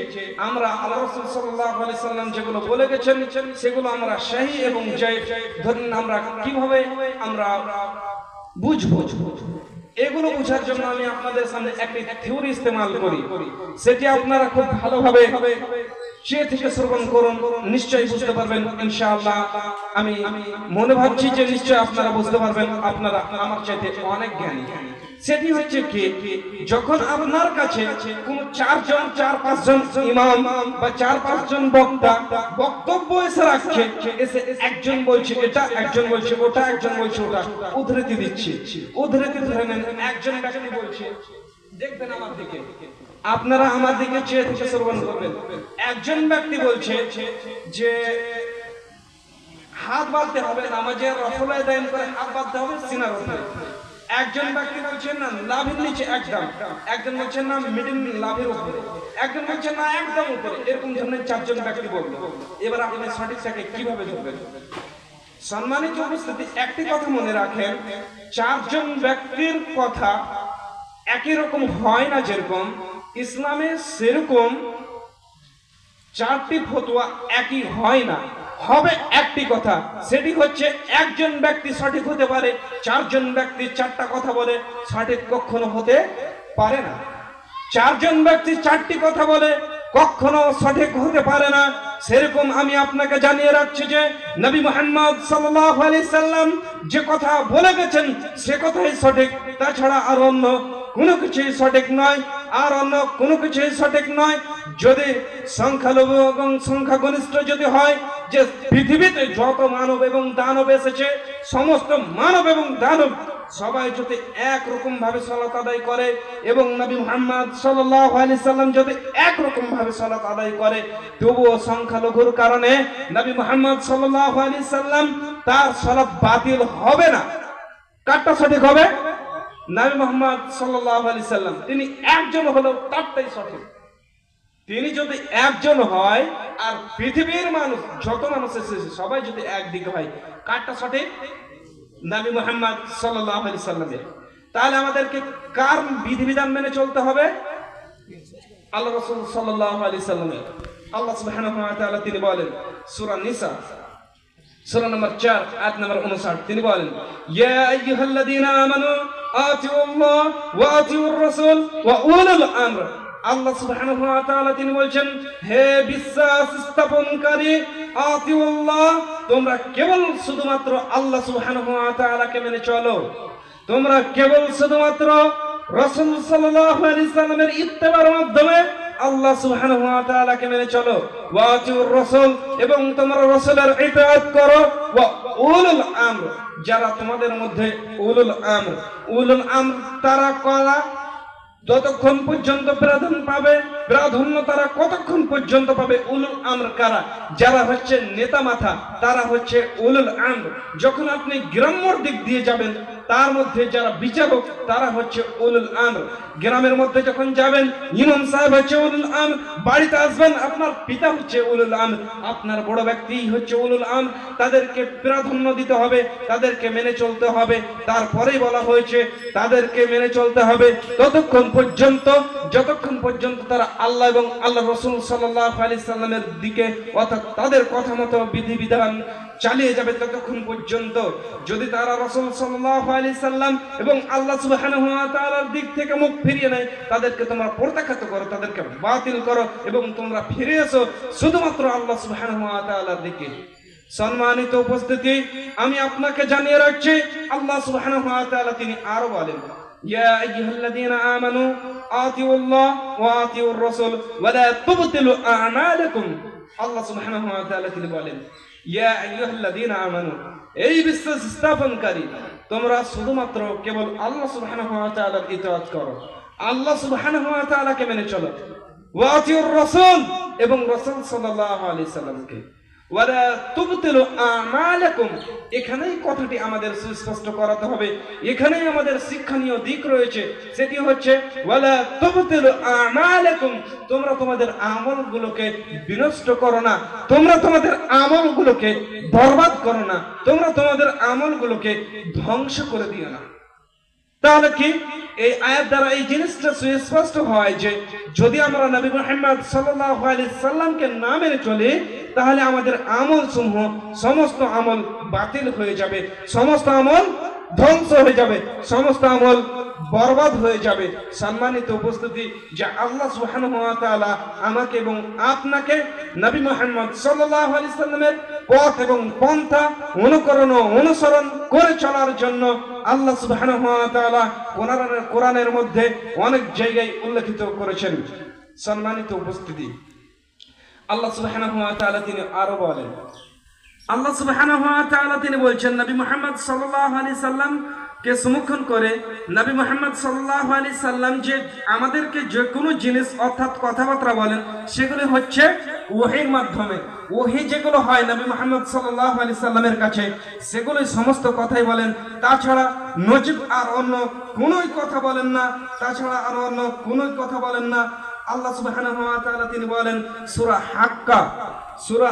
আমরা আল্লাহ রাসূল সাল্লাল্লাহু আলাইহি সাল্লাম যেগুলো বলে গেছেন সেগুলো আমরা সহিহ এবং জায়েজ ধরুন আমরা কিভাবে আমরা বুঝবো, এগুলো বোঝার জন্য আমি আপনাদের সামনে একটি থিওরি ইস্তেমাল করি, সেটি আপনারা খুব ভালোভাবে চেয়ে থেকে শ্রবণ করুন, নিশ্চয়ই বুঝতে পারবেন ইনশাআল্লাহ। আমি মনে ভাবছি যে নিশ্চয়ই আপনারা বুঝতে পারবেন, আপনারা আমার চাইতে অনেক জ্ঞানী। সেটি হচ্ছে কি, যখন আপনার কাছে কোন চার পাঁচ জন ইমাম বা 4-5 জন বক্তা বক্তব্য এসে রাখছে, এসে একজন বলছে এটা, একজন বলছে ওটা, একজন বলছে ওটা, উদ্ধৃতি দিচ্ছে, উদ্ধৃতি ধরে নেন একজন ব্যক্তি বলছে, দেখবেন আমার দিকে, আপনারা আমার দিকে চেয়ে থেকে শ্রবণ করবেন। একজন ব্যক্তি বলছে যে হাত বাঁধতে হবে, নামাজের রফলায় দায়ন করে হাত বাঁধতে হবে সিনার উপরে। একজন ব্যক্তি বলছেন না লাভের নিচে একদম, একজন বলছেন না মিডিল লাভের উপরে, একজন বলছেন না একদম উপরে। এরকম ধরনের 4 জন ব্যক্তি বলল। এবার আপনি সঠিকটাকে কিভাবে ধরবেন? সম্মানিত উপস্থিতি, একটি কথা মনে রাখেন, 4 জন ব্যক্তির কথা একই রকম হয় না। যেরকম ইসলামে সেরকম 4টি ফতোয়া একই হয় না, হবে একটি কথা, সেটি হচ্ছে একজন ব্যক্তি সঠিক হতে পারে, 4 জন ব্যক্তি 4টা কথা বলে সঠিক কখনো হতে পারে না। 4 জন ব্যক্তি 4টি কথা বলে কখনো সঠিক হতে পারে না। সেরকম আমি আপনাকে জানিয়ে রাখছি যে নবী মুহাম্মদ সাল্লাল্লাহু আলাইহি সাল্লাম যে কথা বলে গেছেন সে কথাই সঠিক, তাছাড়া আর অন্য কোনো কিছুই সঠিক নয়, আর অন্য কোনো কিছুই সঠিক নয়। যদি সংখ্যালঘু এবং সংখ্যাগরিষ্ঠ যদি হয় যে পৃথিবীতে যত মানব এবং দানব এসেছে, সমস্ত মানব এবং দানব সবাই যদি একরকম ভাবে সালাত আদায় করে এবং নবী মুহাম্মদ সাল্লাল্লাহু আলাইহি সাল্লাম যদি একরকম ভাবে সালাত আদায় করে, তবুও সংখ্যালঘুর কারণে নবী মুহাম্মদ সাল্লাল্লাহু আলাইহি সাল্লাম তার সালাত বাতিল হবে না। কারটা সঠিক হবে? নবী মুহাম্মদ সাল্লাল্লাহু আলাইহি সাল্লাম তিনি একজন হলেও তারটাই সঠিক। তিনি যদি একজন হয় আর পৃথিবীর মানুষ যত মানুষ এসেছে সবাই যদি একদিকে হয়, কারটা সঠিক? নবী মুহাম্মদ সাল্লাল্লাহু আলাইহি সাল্লামের। তাহলে আমাদেরকে কার বিধিবিধান মেনে চলতে হবে? আল্লাহ রাসূল সাল্লাল্লাহু আলাইহি সাল্লামের। আল্লাহ সুবহানাহু ওয়া তাআলা তিনি বলেন সূরা নিসা সূরা নম্বর 4 আয়াত নম্বর 59 তিনি বলেন, ইয়া আইয়ুহাল্লাযীনা আমানু আতিউল্লাহ ওয়া আতিউর রাসূল ওয়া উলুল আমর। আল্লাহ সুবহানাহু ওয়া তাআলা তিনি বলছেন, হে বিশ্বাস স্থাপনকারী, আতিউল্লাহ তোমরা কেবল শুধুমাত্র আল্লাহ সুবহানাহু ওয়া তাআলাকে মেনে চলো, তোমরা কেবল শুধুমাত্র রাসূল সাল্লাল্লাহু আলাইহি সাল্লামের ইত্তেবার মাধ্যমে আল্লাহ সুবহানাহু ওয়া তাআলাকে মেনে চলো, ওয়া আতিউর রাসূল এবং তোমরা রাসূলের ইতাআত করো, ওয়া উলুল আমর যারা তোমাদের মধ্যে উলুল আমর। উলুল আমর তারা কারা? যতক্ষণ পর্যন্ত প্রাধান্য তারা কতক্ষণ পর্যন্ত পাবে? উলুল আমর কারা? যারা হচ্ছে নেতা মাথা, তারা হচ্ছে উলুল আমর। যখন আপনি গ্রাম্যর দিক দিয়ে যাবেন তার মধ্যে যারা বিচারক তারা হচ্ছে উলুল আমর। গ্রামের মধ্যে যখন যাবেন ইমাম সাহেব হচ্ছে উলুল আমর, বাড়িতে আসবেন আপনার পিতা হচ্ছে উলুল আমর, আপনার বড় ব্যক্তি হচ্ছে উলুল আমর। তাদেরকে প্রাধান্য দিতে হবে, তাদেরকে মেনে চলতে হবে। তারপরেই বলা হয়েছে তাদেরকে মেনে চলতে হবে ততক্ষণ পর্যন্ত যতক্ষণ পর্যন্ত তারা আল্লাহ এবং আল্লাহ রাসূল সাল্লাল্লাহু আলাইহি সাল্লামের দিকে অর্থাৎ তাদের কথা মতো বিধিবিধান চালিয়ে যাবে ততক্ষণ পর্যন্ত। যদি তারা রাসূল সাল্লাল্লাহু আলাইহি সাল্লাম এবং আল্লাহ সুবহানাহু ওয়া তাআলার দিক থেকে মুখ ফিরিয়ে নেয়, তাদেরকে তোমরা প্রত্যাখ্যাত করো, তাদেরকে বাতিল করো এবং তোমরা ফিরে এসো শুধুমাত্র আল্লাহ সুবহানাহু ওয়া তাআলার দিকে। সম্মানিত উপস্থিতি, আমি আপনাকে জানিয়ে রাখছি আল্লাহ সুবহানাহু ওয়া তাআলা তিনি আরো বলেন, ইয়া আইয়ুহাল্লাযীনা আমানু আতিউল্লাহ ওয়া আতিউর রাসূল ওয়া লা তুবতিলু আ'মালাকুম। আল্লাহ সুবহানাহু ওয়া তাআলা তিনি বলেন, ইয়া আইয়ুহাল্লাযীনা আমানু, এই বিশ্বাস স্থাপনকারী তোমরা শুধুমাত্র কেবল আল্লাহ সুবহানাহু ওয়া তাআলার ইতাআত করো, আল্লাহ সুবহানাহু ওয়া তাআলাকে মেনে চলো, ওয়া আতিউর রাসূল এবং রাসূল সাল্লাল্লাহু আলাইহি সাল্লামকে, ওয়া লা তুবতিলু আ'মালাকুম। এখানেই কথাটি আমাদের সুস্পষ্ট করাতে হবে, এখানেই আমাদের শিক্ষণীয় দিক রয়েছে। সেটি হচ্ছে ওয়া লা তুবতিলু আ'মালাকুম, তোমরা তোমাদের আমলগুলোকে বিনষ্ট করো না, তোমরা তোমাদের আমলগুলোকে বরবাদ করো না, তোমরা তোমাদের আমলগুলোকে ধ্বংস করে দিও না। তাহলে কি এই আয়াত দ্বারা এই জিনিসটা সুস্পষ্ট হয় যে যদি আমরা নবী মুহাম্মদ সাল্লাল্লাহু আলাইহি সাল্লামকে না মেনে চলি তাহলে আমাদের আমল সমূহ সমস্ত আমল বাতিল হয়ে যাবে, সমস্ত আমল ধ্বংস হয়ে যাবে, সমস্ত আমল বরবাদ হয়ে যাবে। সম্মানিত উপস্থিতি, যে আল্লাহ সুবহানাহু ওয়া তাআলা আমাকে এবং আপনাকে নবী মুহাম্মদ সাল্লাল্লাহু আলাইহি সাল্লামের পথ এবং পন্থা অনুকরণ ও অনুসরণ করে চলার জন্য আল্লাহ সুবহানাহু ওয়া তাআলা কোরআনের মধ্যে অনেক জায়গায় উল্লেখিত করেছেন। সম্মানিত উপস্থিতি, আল্লাহ সুবহানাহু ওয়া তাআলা তিনি আরো বলেন, আল্লাহ সুবহানাহু ওয়া তাআলা তিনি বলছেন নবী মুহাম্মদ সাল্লাল্লাহু আলাইহি সাল্লাম কে সমর্থন করে নবী মুহাম্মদ সাল্লাল্লাহু আলাইহি সাল্লাম যে আমাদেরকে যে কোনো জিনিস অর্থাৎ কথাবার্তা বলেন সেগুলো হচ্ছে ওহীর মাধ্যমে। ওহী যেগুলো হয় নবী মুহাম্মদ সাল্লাল্লাহু আলাইহি সাল্লামের কাছে সেগুলোই সমস্ত কথাই বলেন, তাছাড়া নজিব আর অন্য কোনোই কথা বলেন না, তাছাড়া আর অন্য কোনোই কথা বলেন না। আল্লাহ সুবহানাহু ওয়া তাআলা তিনি বলেন সূরা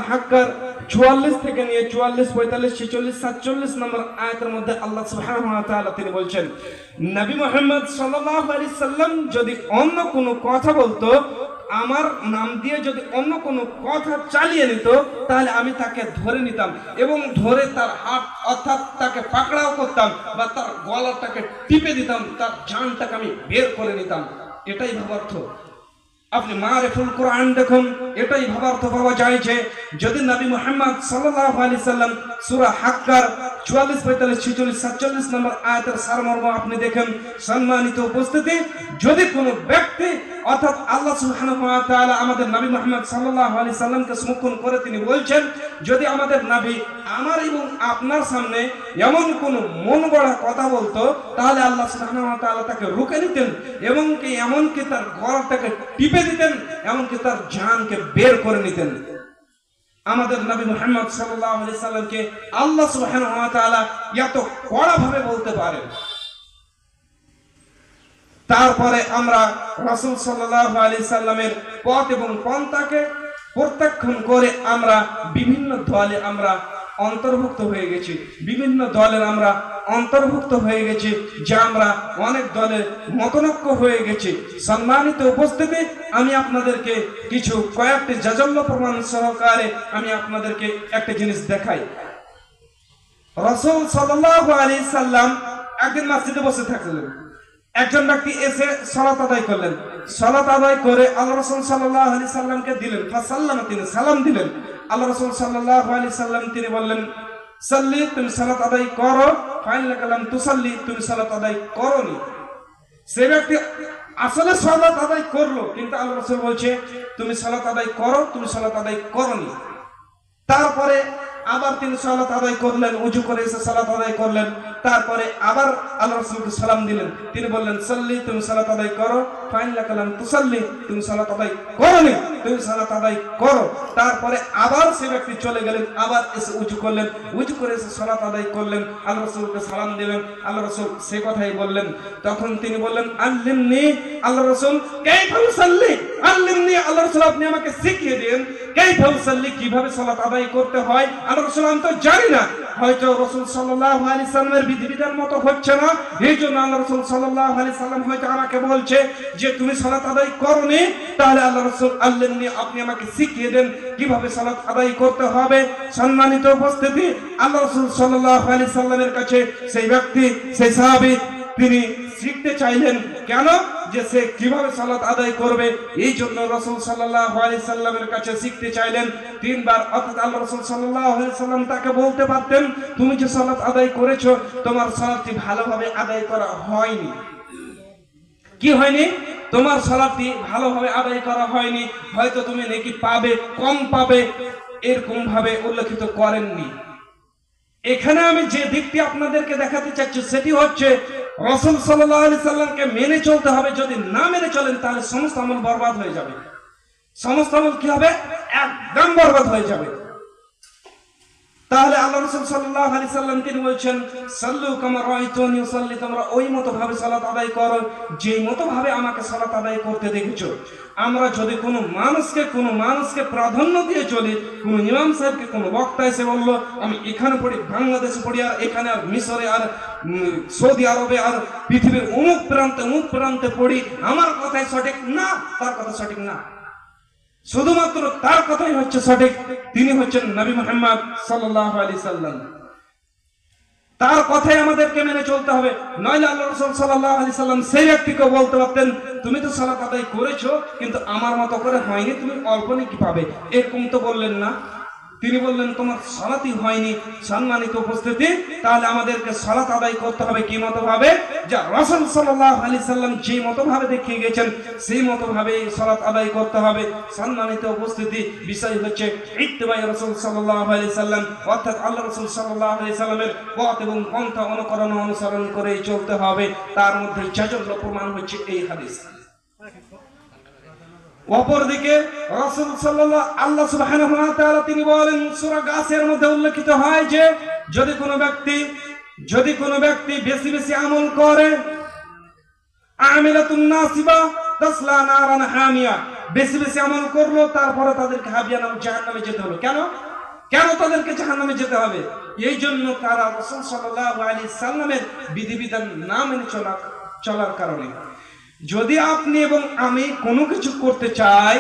হাক্কার 44 থেকে নিয়ে 44, 45, 46, 47 নম্বর আয়াতের মধ্যে আল্লাহ সুবহানাহু ওয়া তাআলা তিনি বলছেন নবী মুহাম্মদ সাল্লাল্লাহু আলাইহি সাল্লাম যদি অন্য কোনো কথা বলতো, আমার নাম দিয়ে যদি অন্য কোনো কথা চালিয়ে নিত তাহলে আমি তাকে ধরে নিতাম এবং ধরে তার হাত অর্থাৎ তাকে পাকড়াও করতাম বা তার গলাটাকে টিপে দিতাম, তার জানটাকে আমি বের করে নিতাম। এটাই ভাবার্থ। আপনি মারিফুল কোরআন দেখুন, এটাই ভাবার্থ পাওয়া যায় যে যদি নবী মুহাম্মদ সাল্লাল্লাহু আলাইহি সাল্লাম সূরা হাক্কার 44, 45, 46, 47 নম্বর আয়াতের সারমর্ম আপনি দেখেন। সম্মানিত উপস্থিতি, যদি কোনো ব্যক্তি অর্থাৎ আল্লাহ সুবহানাহু ওয়া তাআলা আমাদের নবী মুহাম্মদ সাল্লাল্লাহু আলাইহি সাল্লামকে সমর্থন করে তিনি বলছেন, যদি আমাদের নবী আমার এবং আপনার সামনে এমন কোনো মন গড়া কথা বলতো, তাহলে আল্লাহ সুবহানাহু ওয়া তাআলা তাকে রুখে নিতেন এবং কি এমনকি তার গলাটাকে টিপে দিতেন, এমনকি তার জানকে বের করে নিতেন। আমাদের নবী মুহাম্মদ সাল্লাল্লাহু আলাইহি সাল্লামকে আল্লাহ সুবহানাহু ওয়া তাআলা এত কড়া ভাবে বলতে পারেন। তারপরে আমরা রাসূল সাল্লাল্লাহু আলাইহি সাল্লামের পথ এবং পন্থাকে প্রত্যাখ্যান করে আমরা বিভিন্ন দলে আমরা অন্তর্ভুক্ত হয়ে গেছি, বিভিন্ন দলের আমরা অন্তর্ভুক্ত হয়ে গেছি, যা আমরা অনেক দলের মতনৈক্য হয়ে গেছি। সম্মানিত উপস্থিতি, আমি আপনাদেরকে কিছু কয়েকটি জাজল্য প্রমাণ সহকারে আমি আপনাদেরকে একটা জিনিস দেখাই। রাসূল সাল্লাল্লাহু আলাইহি সাল্লাম একদিন মসজিদে বসে থাকলেন, একজন ব্যক্তি এসে সালাত আদায় করলেন। সালাত আদায় করে আল্লাহ রাসূল সাল্লাল্লাহু আলাইহি সাল্লামকে দিলেন, ফাসাল্লামা, তিনি সালাম দিলেন। আল্লাহ রাসূল সাল্লাল্লাহু আলাইহি সাল্লাম তিনি বললেন, সাল্লি, তুমি সালাত আদায় করো, ফাইন্নাকা লাম তুসাল্লি, তুমি সালাত আদায় করোনি। সে ব্যক্তি আসলে সালাত আদায় করলো, কিন্তু আল্লাহ রাসূল বলছে তুমি সালাত আদায় করো, তুমি সালাত আদায় করোনি। তারপরে আবার তিনি সালাত আদায় করলেন, ওযু করে এসে সালাত আদায় করলেন। তারপরে আবার আল্লাহ রাসূলকে সালাম দিলেন, তিনি বললেন সাল্লি, তুমি সালাত আদায় করো, ফাইন্নাকা লাম তুসাল্লি, তুমি সালাত আদায় করোনি, তুমি সালাত আদায় করো। তারপরে আবার সে ব্যক্তি চলে গেলেন, আবার এসে ওযু করলেন, ওযু করে এসে সালাত আদায় করলেন, আল্লাহ রাসূলকে সালাম দিলেন। আল্লাহ রাসূল সে কথাই বললেন। তখন তিনি বললেন আল্লিমনি, আল্লাহ রাসূল কাইফা উসাল্লি, আল্লিমনি, আল্লাহ রাসূল আপনি আমাকে শিখিয়ে দিন কাইফা উসাল্লি, কিভাবে সালাত আদায় করতে হয়। আল্লাহ রাসূল আমি তো জানি না, হয়তো রাসূল সাল্লাল্লাহু আলাইহি সাল্লামের বিধিবিধান মতো হচ্ছে না, এই জন্য আল্লাহ রাসূল সাল্লাল্লাহু আলাইহি সাল্লাম হয়তো আমাকে বলছে যে তুমি সালাত আদায় করোনি। তাহলে আল্লাহ রাসূল আল্লিমনি, আপনি আমাকে শিখিয়ে দেন কিভাবে সালাত আদায় করতে হবে। সম্মানিত উপস্থিতি, আল্লাহ রাসূল সাল্লাল্লাহু আলাইহি সাল্লামের কাছে সেই ব্যক্তি, সেই সাহাবী তিনি শিখতে চাইলেন। কেন? যে সে কিভাবে সালাত আদায় করবে, এই জন্য রাসূল সাল্লাল্লাহু আলাইহি সাল্লামের কাছে শিখতে চাইলেন। তিনবার, অর্থাৎ আল্লাহ রাসূল সাল্লাল্লাহু আলাইহি সাল্লাম তাকে বলতে পারতেন তুমি যে সালাত আদায় করেছো, তোমার সালাতটি ভালোভাবে আদায় করা হয়নি। কি হয়নি? তোমার সালাতটি ভালোভাবে আদায় করা হয়নি, হয়তো তুমি নেকি পাবে, কম পাবে, এরকম ভাবে উল্লেখিত করেননি। এখানে আমি যে দিকটি আপনাদেরকে দেখাতে চাচ্ছি সেটি হচ্ছে রাসূল সাল্লাল্লাহু আলাইহি সাল্লামকে মেনে চলতে হবে। যদি না মেনে চলেন তাহলে সমস্ত আমল বরবাদ হয়ে যাবে। সমস্ত আমল কি হবে? একদম বরবাদ হয়ে যাবে। তাহলে আল্লাহ রাসূল সাল্লাল্লাহু আলাইহি সাল্লাম তিনি বলছেন সাল্লু কামা রাআইতুনি উসাল্লি, তোমরা ওই মতো ভাবে সালাত আদায় করো যেই মতো ভাবে আমাকে সালাত আদায় করতে দেখেছো। আমরা যদি কোনো মানুষকে প্রাধান্য দিয়ে চলি, কোনো ইমাম সাহেবকে কোনো বক্তা এসে বললো আমি এখানে পড়ি, বাংলাদেশে পড়ি, আর এখানে আর মিশরে আর সৌদি আরবে আর পৃথিবীর অমুক প্রান্তে পড়ি, আমার কথাই সঠিক না, তার কথা সঠিক না, শুধুমাত্র তার কথাই হচ্ছে সঠিক, তিনি হচ্ছেন নবী মুহাম্মদ সাল্লাল্লাহু আলাইহি সাল্লাম। তার কথাই আমাদেরকে মেনে চলতে হবে। নইলে আল্লাহ রাসূল সাল্লাল্লাহু আলাইহি সাল্লাম সেই ব্যক্তিকে বলতে পারতেন তুমি তো সালাত আদায় করেছো কিন্তু আমার মতো করে হয়নি, তুমি অল্প নাকি পাবে, এরকম তো বললেন না। তিনি বললেন তোমার সালাতই হয়নি। সম্মানিত উপস্থিতি, তাহলে আমাদেরকে সালাত আদায় করতে হবে কি মতো ভাবে? যা রাসূল সাল্লাল্লাহু আলাইহি সাল্লাম যে মতো ভাবে দেখিয়ে গেছেন সেই মতো ভাবে সালাত আদায় করতে হবে। সম্মানিত উপস্থিতি, বিষয় হচ্ছে ইত্তিবাই রাসূল সাল্লাল্লাহু আলাইহি সাল্লাম, অর্থাৎ আল্লাহ রাসূল সাল্লাল্লাহু আলাইহি সাল্লামের পথ এবং পন্থা অনুসরণ করেই চলতে হবে। তার মধ্যে জাজল্য প্রমাণ হচ্ছে এই হাদিস। অপরদিকে রাসূল সাল্লাল্লাহু আল্লাহ সুবহানাহু ওয়া তাআলা তিনি বলেন সূরা গাছের মধ্যে উল্লেখিত হয় যে যদি কোনো ব্যক্তি বেশি বেশি আমল করে, আমিলাতুন নাসিবা তাসলা নারান হামিয়া, বেশি বেশি আমল করলো তারপরে তাদেরকে হাবিয়া নাম জাহান্নামে যেতে হবে। কেন তাদেরকে জাহান্নামে যেতে হবে? এই জন্য তারা রাসূল সাল্লাল্লাহু আলাইহি সাল্লামের বিধিবিধান না মেনে চলার কারণে। যদি আপনি এবং আমি কোনো কিছু করতে চাই,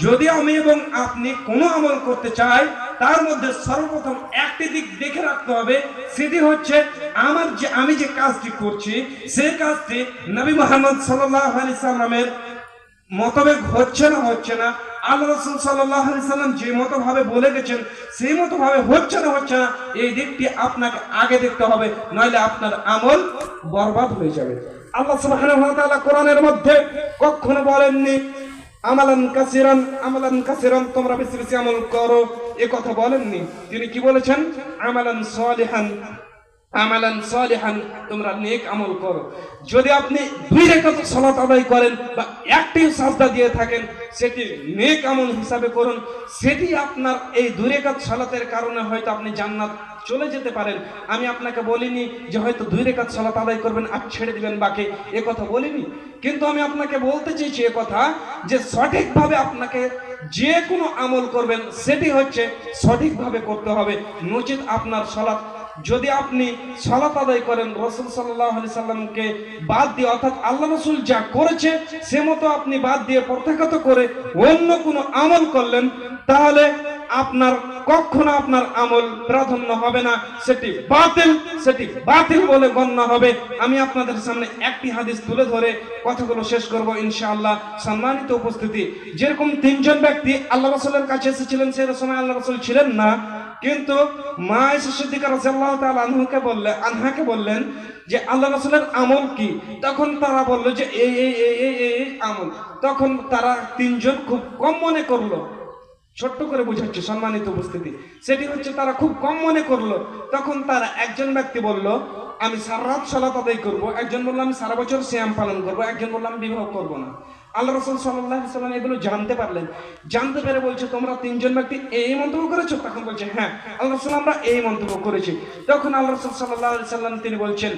যদি আমি এবং আপনি কোনো আমল করতে চাই, তার মধ্যে সর্বপ্রথম একটি দিক দেখে রাখতে হবে, সেটি হচ্ছে আমি যে কাজটি করছি সেই কাজটি নবী মুহাম্মদ সাল্লাল্লাহু আলাইহি সাল্লামের মতভেদ হচ্ছে না আল্লাহ রাসূল সাল্লাল্লাহু আলাইহি সাল্লাম যে মতো ভাবে বলে গেছেন সেই মতো ভাবে হচ্ছে না এই দিকটি আপনাকে আগে দেখতে হবে, নইলে আপনার আমল বরবাদ হয়ে যাবে। আল্লাহ সুবহানাহু ওয়া তাআলা কোরআনের মধ্যে কখনো বলেননি আমালান কাসিরান তোমরা বেশি বেশি আমল করো, এ কথা বলেননি। তিনি কি বলেছেন? আমালান সলিহান তোমরা নেক আমল করো। যদি আপনি 2 রাকাত সালাত আদায় করেন বা একটি সাজদা দিয়ে থাকেন, সেটি নেক আমল হিসাবে করুন। সেটি আপনার এই 2 রাকাত সালাতের কারণে হয়তো আপনি জান্নাত চলে যেতে পারেন। আমি আপনাকে বলিনি যে হয়তো 2 রাকাত সালাত আদায় করবেন আর ছেড়ে দিবেন বাকি, এ কথা বলিনি। কিন্তু আমি আপনাকে বলতে চাইছি এ কথা যে সঠিকভাবে আপনাকে যে কোনো আমল করবেন সেটি হচ্ছে সঠিকভাবে করতে হবে, নচেত আপনার সালাত যদি আপনি সালাত আদায় করেন রাসূল সাল্লাল্লাহু আলাইহি সাল্লামকে বাদ দিয়ে, অর্থাৎ আল্লাহ রাসূল যা করেছে সে মতো আপনি বাদ দিয়ে প্রত্যাখ্যাত করে অন্য কোনো আমল করলেন, তাহলে আপনার কখনো আপনার আমল প্রাধান্য হবে না, সেটি বাতিল বলে গণ্য হবে। আমি আপনাদের সামনে একটি হাদিস তুলে ধরে কথাগুলো শেষ করব ইনশাআল্লাহ। সম্মানিত উপস্থিতি, যেরকম 3 জন ব্যক্তি আল্লাহ রাসূলের কাছে এসেছিলেন, সেই সময় আল্লাহ রাসূল ছিলেন না, কিন্তু মা আয়েশা সিদ্দিকা রাদিয়াল্লাহু তাআলা আনহাকে বললেন যে আল্লাহ রাসূলের আমল কি? তখন তারা বলল যে এই আমল। তখন তারা 3 জন খুব কম মনে করলো, ছোট্ট করে বুঝাচ্ছি সম্মানিত উপস্থিতি, সেটি হচ্ছে তারা খুব কম মনে করলো। তখন তারা একজন ব্যক্তি বলল আমি সারা রাত সালাত আদায় করবো, একজন বলল আমি সারা বছর সিয়াম পালন করবো, একজন বলল আমি বিবাহ করবো না। আল্লাহ রাসূল সাল্লাল্লাহু আলাইহি সাল্লাম এগুলো জানতে পেরে বলছে তোমরা 3 জন ব্যক্তি এই মন্তব্য করেছো? তখন বলছে হ্যাঁ আল্লাহ রাসূল আমরা এই মন্তব্য করেছি। তখন আল্লাহ রাসূল সাল্লাল্লাহু আলাইহি সাল্লাম তিনি বলছেন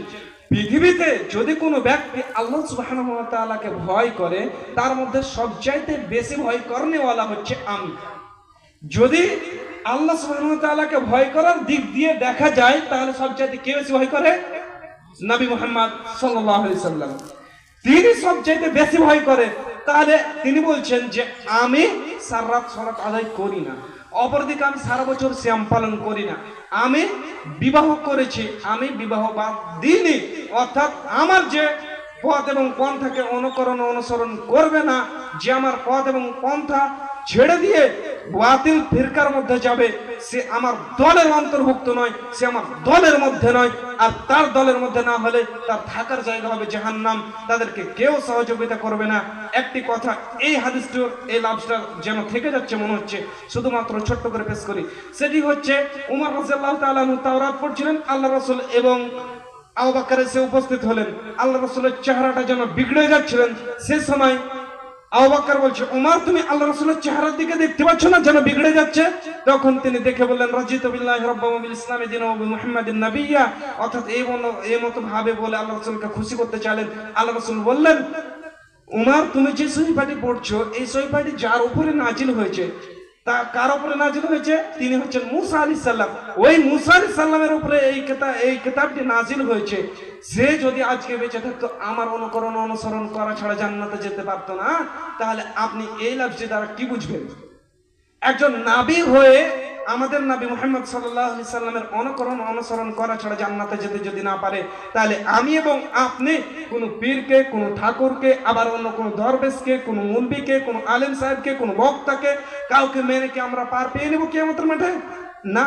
পৃথিবীতে যদি কোনো ব্যক্তি আল্লাহ সুবহানাহু ওয়া তাআলাকে ভয় করে, তার মধ্যে সবচাইতে বেশি ভয় করনেওয়ালা হচ্ছে আমি। যদি আল্লাহ সুবহানাহু ওয়া তাআলাকে ভয় করার দিক দিয়ে দেখা যায়, তাহলে সবচাইতে কে বেশি ভয় করে? নবী মুহাম্মদ সাল্লাল্লাহু আলাইহি সাল্লাম, তিনি সবচাইতে বেশি ভয় করে। তাহলে তিনি বলছেন যে আমি সারা রাত সালাত আদায় করি না, অপরদিকে আমি সারা বছর সিয়াম পালন করি না, আমি বিবাহ করেছি, আমি বিবাহ বাদ দিইনি, অর্থাৎ আমার যে পথ এবং পন্থাকে অনুসরণ করবে না, যে আমার পথ এবং পন্থা ছেড়ে দিয়ে বাতিল ফিরকার মধ্যে যাবে, সে আমার দলের অন্তর্ভুক্ত নয়, সে আমার দলের মধ্যে নয়। আর তার দলের মধ্যে না হলে তার থাকার জায়গা হবে জাহান্নাম, তাদেরকে কেউ সহযোগিতা করবে না। একটি কথা এই হাদিসটির এই লাভটা যেন থেকে যাচ্ছে মনে হচ্ছে, শুধুমাত্র ছোট্ট করে পেশ করি। সেটি হচ্ছে উমর রাদিয়াল্লাহু তাআলা আনহু তাওরাত পড়ছিলেন, আল্লাহ রাসূল এবং আবু বকর এসে উপস্থিত হলেন। আল্লাহ রাসূলের চেহারাটা যেন বিগড়ে যাচ্ছিলেন, সে সময় আবু বকর বলছে উমর তুমি আল্লাহ রাসূলের চেহারার দিকে দেখতে পাচ্ছ না যেন বিগড়ে যাচ্ছে? তখন তিনি দেখে বললেন রাজিতু বিল্লাহি রাব্বান ওয়া বিল ইসলামি দীনান ওয়া বিমুহাম্মাদিন নাবিয়্যা, অর্থাৎ এই মতো ভাবে বলে আল্লাহ রাসূলকে খুশি করতে চাইলেন। আল্লাহ রাসূল বললেন উমর তুমি যে সহিফাটি পড়ছো এই সহিফাটি যার উপরে নাজিল হয়েছে, তা কার উপরে নাজিল হয়েছে? তিনি হচ্ছেন মুসা আলাইহিস সালাম। ওই মুসা আলাইহিস সালামের উপরে এই কিতাবটি নাজিল হয়েছে। সে যদি আজকে বেঁচে থাকতো আমার অনুসরণ করা ছাড়া জান্নাতে যেতে পারতো না। তাহলে আপনি এই লাফজি দ্বারা কি বুঝবেন? একজন নবী হয়ে আমাদের নবী মুহাম্মদ সাল্লাল্লাহু আলাইহি সাল্লামের অনুসরণ করা ছাড়া জান্নাতে যেতে যদি না পারে, তাহলে আমি এবং আপনি কোনো পীরকে, কোনো ঠাকুরকে, আবার অন্য কোনো দরবেশকে, কোনো মুলবিকে, কোনো আলেম সাহেবকে, কোনো বক্তাকে, কাউকে মেনে কি আমরা পার পেয়ে নেব কিয়ামতের মাঠে? না,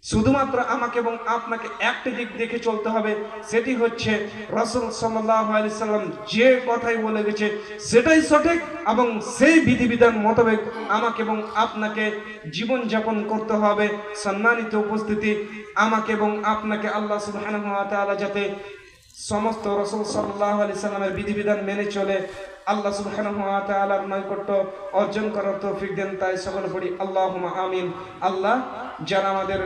শুধুমাত্র আমাকে এবং আপনাকে একটি দিক দেখে চলতে হবে, সেটি হচ্ছে রাসূল সাল্লাল্লাহু আলাইহি সাল্লাম যে কথাই বলে গেছে সেটাই সঠিক, এবং সেই বিধিবিধান মোতাবেক আমাকে এবং আপনাকে জীবন যাপন করতে হবে। সম্মানিত উপস্থিতি, আমাকে এবং আপনাকে আল্লাহ সুবহানাহু ওয়া তাআলা যাতে সমস্ত রাসূল সাল্লাল্লাহু আলাইহি সাল্লামের বিধিবিধান মেনে চলে আল্লাহ সুবহানাহু ওয়া তাআলার নৈকট্য অর্জন করার তৌফিক দেন, তাই সকলে পড়ি আল্লাহুম্মা আমিন। আল্লাহ যারা আমাদের